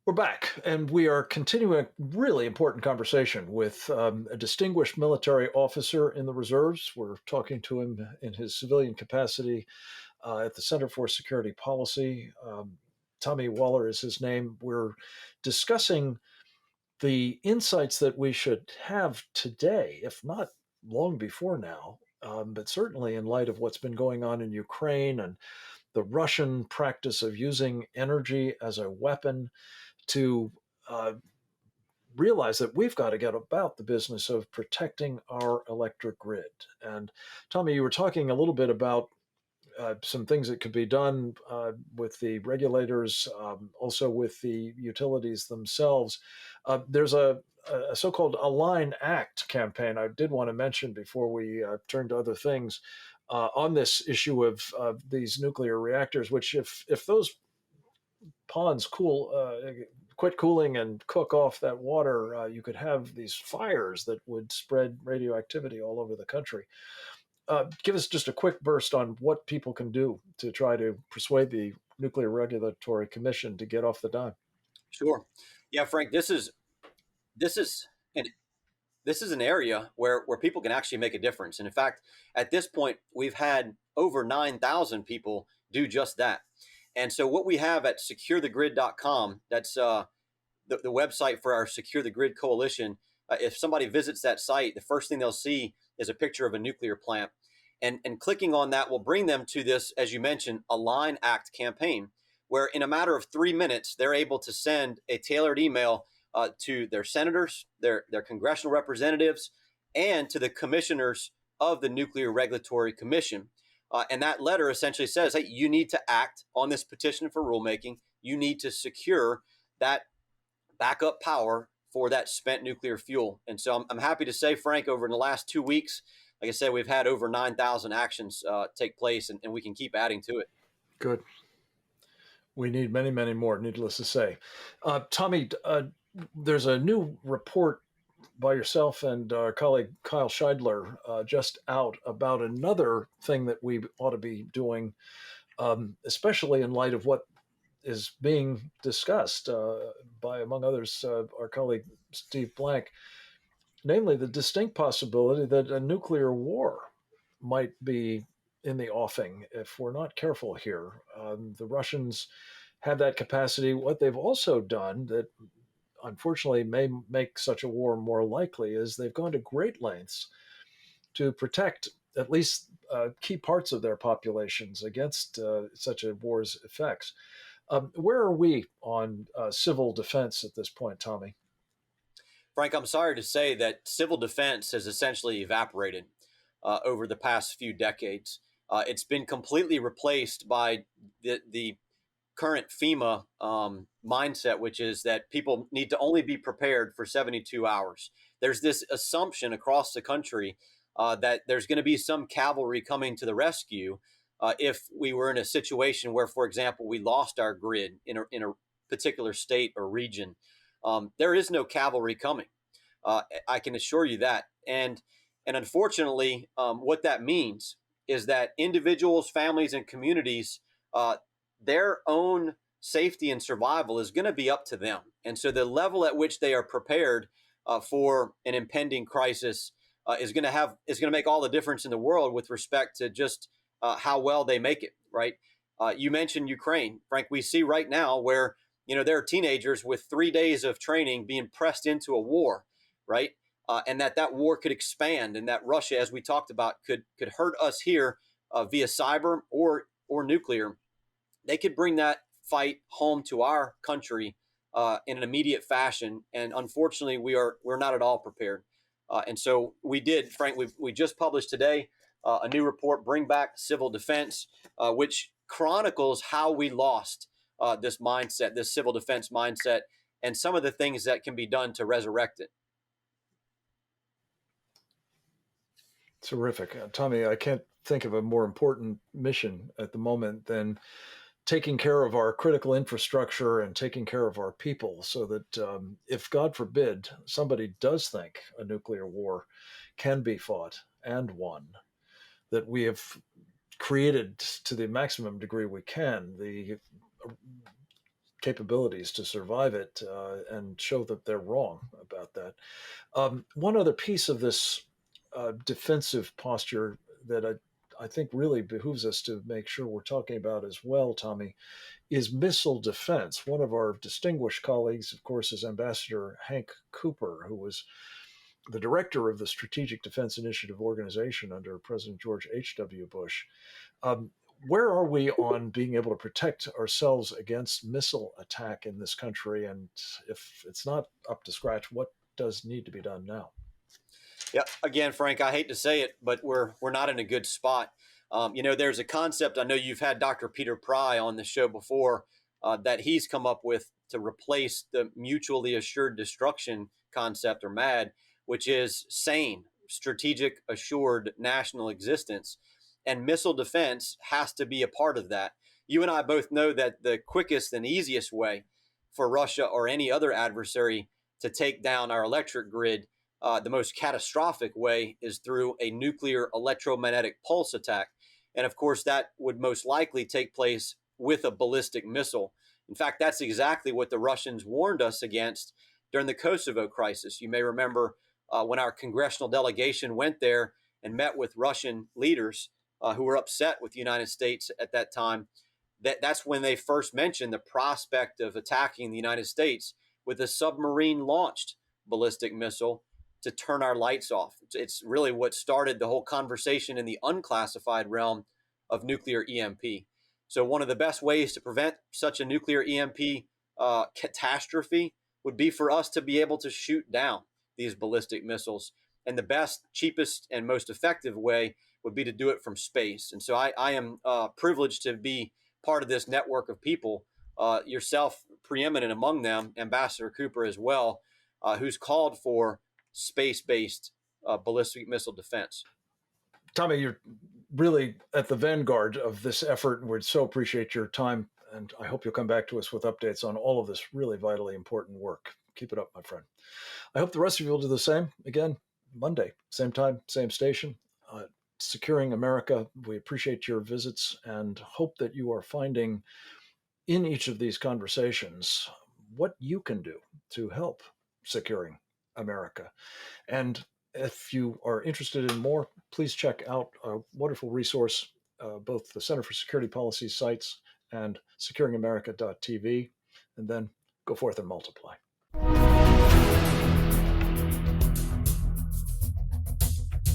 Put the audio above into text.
We're back, and we are continuing a really important conversation with a distinguished military officer in the reserves. We're talking to him in his civilian capacity at the Center for Security Policy. Tommy Waller is his name. We're discussing the insights that we should have today, if not long before now, but certainly in light of what's been going on in Ukraine and the Russian practice of using energy as a weapon to uh, realize that we've got to get about the business of protecting our electric grid. And Tommy, you were talking a little bit about some things that could be done with the regulators, also with the utilities themselves. There's a so-called Align Act campaign I did want to mention before we turn to other things on this issue of these nuclear reactors, which if those ponds quit cooling and cook off that water, you could have these fires that would spread radioactivity all over the country. Give us just a quick burst on what people can do to try to persuade the Nuclear Regulatory Commission to get off the dime. Sure. Yeah, Frank, this is an this is an area where people can actually make a difference. And in fact, at this point, we've had over 9,000 people do just that. And so what we have at securethegrid.com, that's the website for our Secure the Grid Coalition. If somebody visits that site, the first thing they'll see is a picture of a nuclear plant. And clicking on that will bring them to this, as you mentioned, Align Act campaign, where in a matter of 3 minutes, they're able to send a tailored email to their senators, their congressional representatives, and to the commissioners of the Nuclear Regulatory Commission. And that letter essentially says, hey, you need to act on this petition for rulemaking. You need to secure that backup power for that spent nuclear fuel. And so I'm happy to say, Frank, over in the last 2 weeks, like I said, we've had over 9,000 actions take place, and we can keep adding to it. Good. We need many, many more, needless to say. Tommy, there's a new report by yourself and our colleague Kyle Scheidler just out about another thing that we ought to be doing, especially in light of what is being discussed by, among others, our colleague Steve Blank, namely the distinct possibility that a nuclear war might be in the offing if we're not careful here. The Russians have that capacity. What they've also done that unfortunately may make such a war more likely is they've gone to great lengths to protect at least key parts of their populations against such a war's effects. Where are we on civil defense at this point, Tommy? Frank, I'm sorry to say that civil defense has essentially evaporated over the past few decades. It's been completely replaced by the current FEMA mindset, which is that people need to only be prepared for 72 hours. There's this assumption across the country that there's going to be some cavalry coming to the rescue if we were in a situation where, for example, we lost our grid in a particular state or region. There is no cavalry coming. I can assure you that. And unfortunately, what that means is that individuals, families, and communities, their own safety and survival is going to be up to them. And so the level at which they are prepared for an impending crisis is going to make all the difference in the world with respect to just how well they make it. Right? You mentioned Ukraine, Frank. We see right now where there are teenagers with 3 days of training being pressed into a war, right? And that war could expand, and that Russia, as we talked about, could hurt us here via cyber or nuclear. They could bring that fight home to our country in an immediate fashion, and unfortunately, we're not at all prepared. And so we did, Frank. We just published today a new report, Bring Back Civil Defense, which chronicles how we lost this mindset, this civil defense mindset, and some of the things that can be done to resurrect it. Terrific. Tommy, I can't think of a more important mission at the moment than taking care of our critical infrastructure and taking care of our people so that if, God forbid, somebody does think a nuclear war can be fought and won, that we have created to the maximum degree we can the capabilities to survive it and show that they're wrong about that. One other piece of this defensive posture that I think really behooves us to make sure we're talking about as well, Tommy, is missile defense. One of our distinguished colleagues, of course, is Ambassador Hank Cooper, who was the director of the Strategic Defense Initiative Organization under President George H.W. Bush. Um, where are we on being able to protect ourselves against missile attack in this country? And if it's not up to scratch, what does need to be done now? Yeah, again, Frank, I hate to say it, but we're not in a good spot. There's a concept. I know you've had Dr. Peter Pry on the show before that he's come up with to replace the mutually assured destruction concept, or MAD, which is SANE, strategic assured national existence, and missile defense has to be a part of that. You and I both know that the quickest and easiest way for Russia or any other adversary to take down our electric grid, the most catastrophic way, is through a nuclear electromagnetic pulse attack. And of course, that would most likely take place with a ballistic missile. In fact, that's exactly what the Russians warned us against during the Kosovo crisis. You may remember when our congressional delegation went there and met with Russian leaders who were upset with the United States at that time. That's when they first mentioned the prospect of attacking the United States with a submarine launched ballistic missile to turn our lights off. It's really what started the whole conversation in the unclassified realm of nuclear EMP. So one of the best ways to prevent such a nuclear EMP catastrophe would be for us to be able to shoot down these ballistic missiles. And the best, cheapest, and most effective way would be to do it from space. And so I am privileged to be part of this network of people, yourself preeminent among them, Ambassador Cooper as well, who's called for space-based ballistic missile defense. Tommy, you're really at the vanguard of this effort, and we so appreciate your time. And I hope you'll come back to us with updates on all of this really vitally important work. Keep it up, my friend. I hope the rest of you will do the same. Again, Monday, same time, same station. Securing America. We appreciate your visits and hope that you are finding in each of these conversations what you can do to help securing America. And if you are interested in more, please check out a wonderful resource, both the Center for Security Policy sites and securingamerica.tv, and then go forth and multiply.